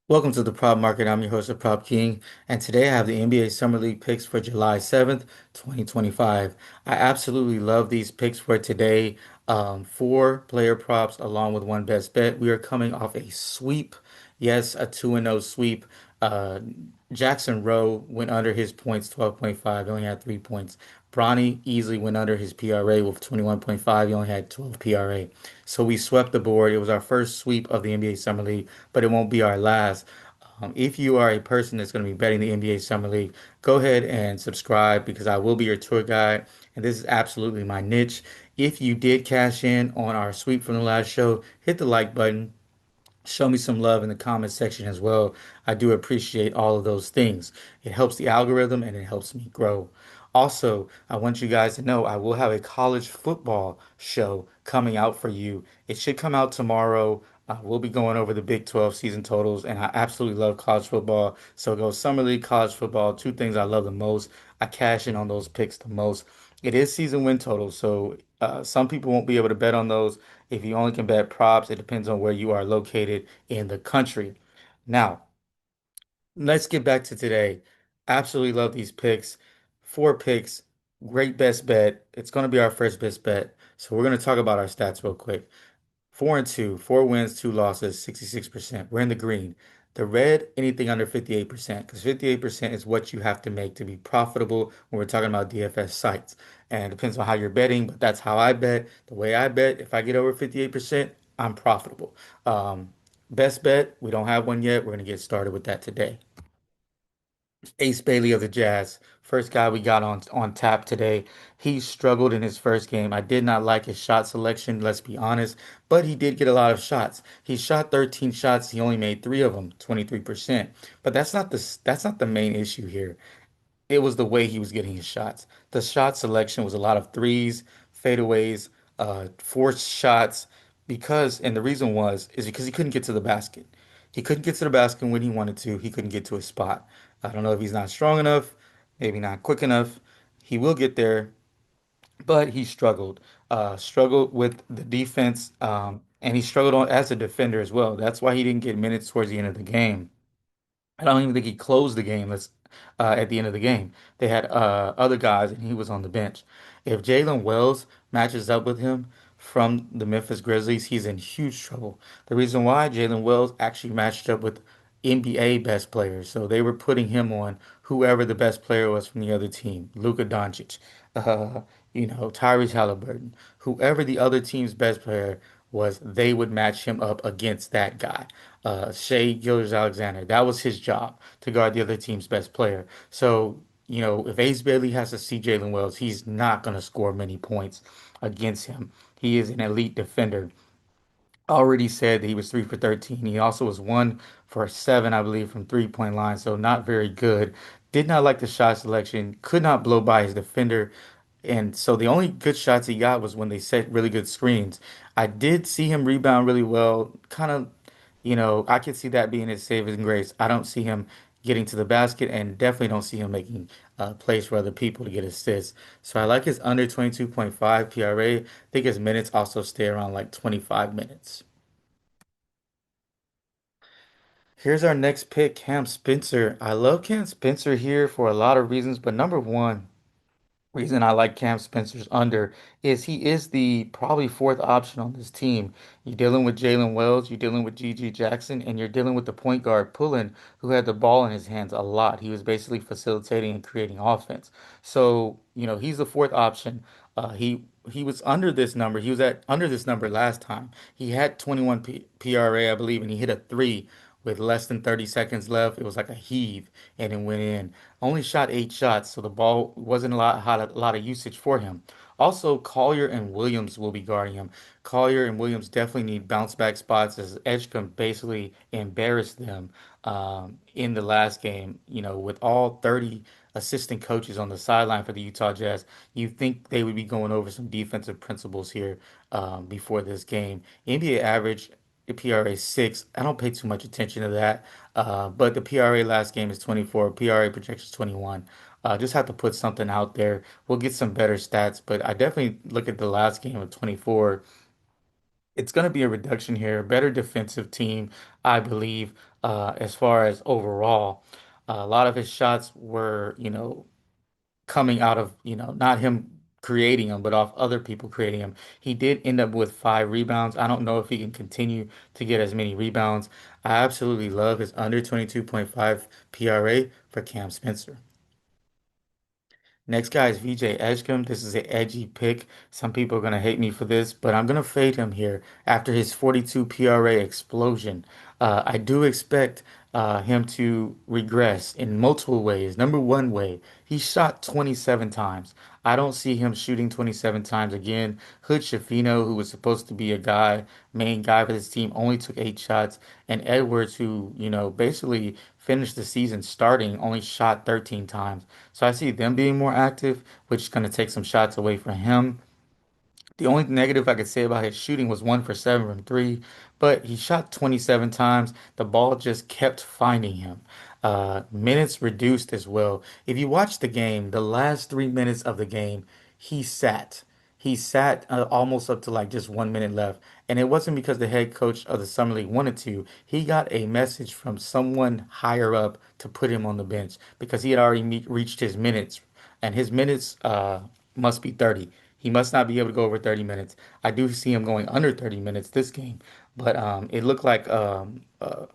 Welcome to the Prop Market. I'm your host, the Prop King, and today I have the NBA Summer League picks for July 7th, 2025. I absolutely love these picks for today. Four player props along with one best bet. We are coming off a sweep. Yes, a 2-0 sweep. Uh, Jackson Rowe went under his points, 12.5. He only had 3 points. Bronny easily went under his PRA with 21.5. He only had 12 PRA. So we swept the board. It was our first sweep of the NBA Summer League, but it won't be our last. If you are a person that's going to be betting the NBA Summer League, go ahead and subscribe because I will be your tour guide. And this is absolutely my niche. If you did cash in on our sweep from the last show, hit the like button. Show me some love in the comment section as well. I do appreciate all of those things. It helps the algorithm and it helps me grow. Also, I want you guys to know I will have a college football show coming out for you. It should come out tomorrow. We'll be going over the Big 12 season totals, and I absolutely love college football. So go Summer League, college football, two things I love the most. I cash in on those picks the most. It is season win totals, so some people won't be able to bet on those. If you only can bet props, it depends on where you are located in the country. Now, let's get back to today. Absolutely love these picks. Four picks, great best bet. It's going to be our first best bet. So we're going to talk about our stats real quick. 4-2, 4 wins, 2 losses, 66%. We're in the green. The red, anything under 58%, because 58% is what you have to make to be profitable when we're talking about DFS sites. And it depends on how you're betting, but that's how I bet. The way I bet, if I get over 58%, I'm profitable. Best bet, we don't have one yet. We're going to get started with that today. Ace Bailey of the Jazz, first guy we got on tap today. He struggled in his first game. I did not like his shot selection, let's be honest, but he did get a lot of shots. He shot 13 shots, he only made 3 of them, 23%. But that's not the main issue here. It was the way he was getting his shots. The shot selection was a lot of threes, fadeaways, forced shots and the reason is because he couldn't get to the basket. He couldn't get to the basket when he wanted to. He couldn't get to a spot. I don't know if he's not strong enough, maybe not quick enough. He will get there, but he struggled. Struggled with the defense, and he struggled as a defender as well. That's why he didn't get minutes towards the end of the game. I don't even think he closed the game. At the end of the game, they had other guys, and he was on the bench. If Jalen Wells matches up with him from the Memphis Grizzlies, he's in huge trouble. The reason why Jalen Wells actually matched up with NBA best players, so they were putting him on whoever the best player was from the other team, Luka Doncic, uh, Tyrese Halliburton, whoever the other team's best player was, they would match him up against that guy, Shea Gilgeous-Alexander. That was his job to guard the other team's best player. So, if Ace Bailey has to see Jalen Wells, he's not going to score many points against him. He is an elite defender. Already said that he was 3 for 13. He also was 1 for 7, I believe, from 3-point line, so not very good. Did not like the shot selection, could not blow by his defender. And so the only good shots he got was when they set really good screens. I did see him rebound really well. Kind of, I could see that being his saving grace. I don't see him getting to the basket and definitely don't see him making plays for other people to get assists. So I like his under 22.5 PRA. I think his minutes also stay around like 25 minutes. Here's our next pick, Cam Spencer. I love Cam Spencer here for a lot of reasons, but number one, reason I like Cam Spencer's under is he is the probably fourth option on this team. You're dealing with Jalen Wells, you're dealing with G.G. Jackson, and you're dealing with the point guard Pullen, who had the ball in his hands a lot. He was basically facilitating and creating offense. So, he's the fourth option. He was under this number. He was at under this number last time. He had 21 PRA, I believe, and he hit a three with less than 30 seconds left. It was like a heave, and it went in. Only shot 8 shots, so the ball wasn't a lot of usage for him. Also, Collier and Williams will be guarding him. Collier and Williams definitely need bounce back spots as Edgecombe basically embarrassed them in the last game. With all 30 assistant coaches on the sideline for the Utah Jazz, you think they would be going over some defensive principles here before this game. NBA average PRA 6. I don't pay too much attention to that. But the PRA last game is 24. PRA projection is 21. Just have to put something out there. We'll get some better stats, but I definitely look at the last game of 24. It's going to be a reduction here, a better defensive team, I believe. as far as overall. A lot of his shots were, coming out of, not him creating them, but off other people creating them. He did end up with 5 rebounds. I don't know if he can continue to get as many rebounds. I absolutely love his under 22.5 PRA for Cam Spencer. Next guy is VJ Edgecombe. This is an edgy pick. Some people are going to hate me for this, but I'm going to fade him here after his 42 PRA explosion. I do expect him to regress in multiple ways. Number one way, he shot 27 times. I don't see him shooting 27 times again. Hood Schifino, who was supposed to be a guy, main guy for this team, only took 8 shots. And Edwards, who, basically finished the season starting, only shot 13 times. So I see them being more active, which is going to take some shots away from him. The only negative I could say about his shooting was 1 for 7 from three, but he shot 27 times. The ball just kept finding him. Minutes reduced as well. If you watch the game, the last 3 minutes of the game, he sat. He sat almost up to like just 1 minute left. And it wasn't because the head coach of the Summer League wanted to. He got a message from someone higher up to put him on the bench because he had already reached his minutes. And his minutes must be 30. He must not be able to go over 30 minutes. I do see him going under 30 minutes this game, but it looked like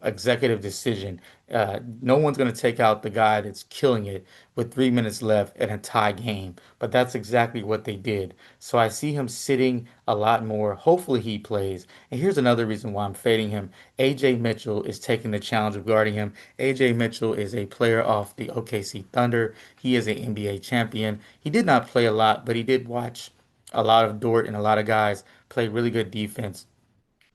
executive decision. No one's going to take out the guy that's killing it with 3 minutes left in a tie game, but that's exactly what they did. So I see him sitting a lot more. Hopefully he plays. And here's another reason why I'm fading him. AJ Mitchell is taking the challenge of guarding him. AJ Mitchell is a player off the OKC Thunder. He is an NBA champion. He did not play a lot, but he did watch a lot of Dort and a lot of guys play really good defense.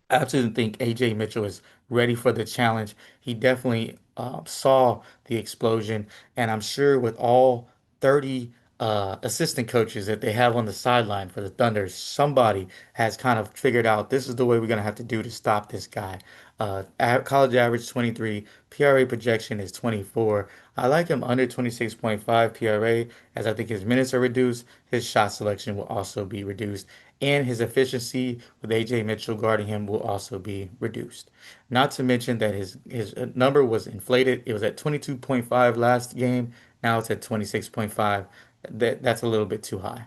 I absolutely think AJ Mitchell is ready for the challenge. He definitely saw the explosion, and I'm sure with all 30 assistant coaches that they have on the sideline for the Thunder, somebody has kind of figured out this is the way we're going to have to do to stop this guy. College average 23, PRA projection is 24. I like him under 26.5 PRA as I think his minutes are reduced. His shot selection will also be reduced, and his efficiency with AJ Mitchell guarding him will also be reduced. Not to mention that his number was inflated. It was at 22.5 last game. Now it's at 26.5. That's a little bit too high.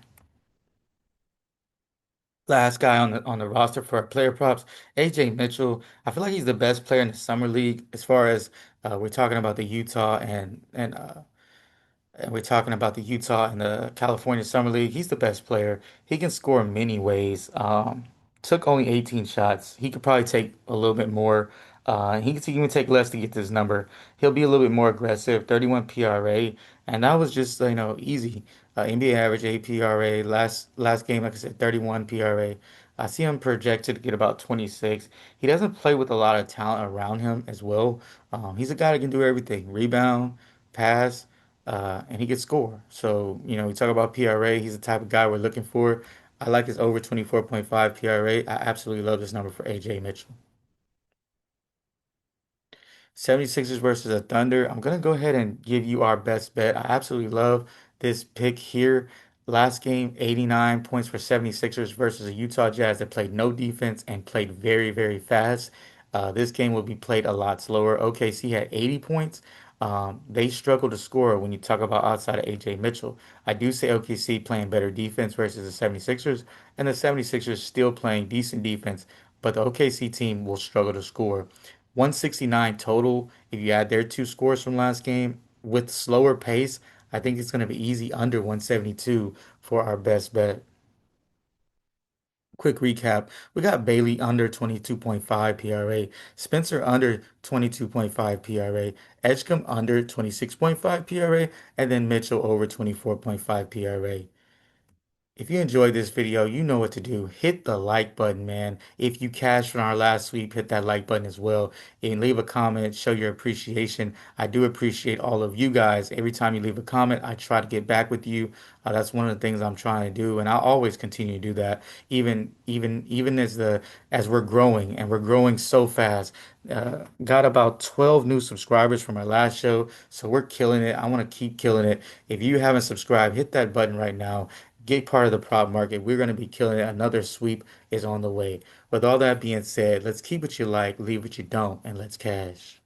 Last guy on the roster for our player props, AJ Mitchell. I feel like he's the best player in the summer league as far as we're talking about the Utah and we're talking about the Utah and the California Summer League. He's the best player. He can score in many ways. Took only 18 shots. He could probably take a little bit more. He could even take less to get this number. He'll be a little bit more aggressive. 31 PRA, and that was just easy. NBA average APRA last game, like I said, 31 PRA. I see him projected to get about 26. He doesn't play with a lot of talent around him as well. He's a guy that can do everything: rebound, pass, and he could score. So, we talk about PRA, he's the type of guy we're looking for. I like his over 24.5 PRA. I absolutely love this number for AJ Mitchell. 76ers versus the Thunder. I'm going to go ahead and give you our best bet. I absolutely love this pick here. Last game, 89 points for 76ers versus a Utah Jazz that played no defense and played very, very fast. This game will be played a lot slower. OKC had 80 points. They struggle to score when you talk about outside of AJ Mitchell. I do say OKC playing better defense versus the 76ers, and the 76ers still playing decent defense, but the OKC team will struggle to score. 169 total. If you add their two scores from last game with slower pace, I think it's going to be easy under 172 for our best bet. Quick recap. We got Bailey under 22.5 PRA, Spencer under 22.5 PRA, Edgecombe under 26.5 PRA, and then Mitchell over 24.5 PRA. If you enjoyed this video, you know what to do. Hit the like button, man. If you cashed from our last sweep, hit that like button as well. And leave a comment, show your appreciation. I do appreciate all of you guys. Every time you leave a comment, I try to get back with you. That's one of the things I'm trying to do, and I'll always continue to do that. Even as we're growing, and we're growing so fast. Got about 12 new subscribers from our last show, so we're killing it. I want to keep killing it. If you haven't subscribed, hit that button right now. Get part of the prop market. We're going to be killing it. Another sweep is on the way. With all that being said, let's keep what you like, leave what you don't, and let's cash.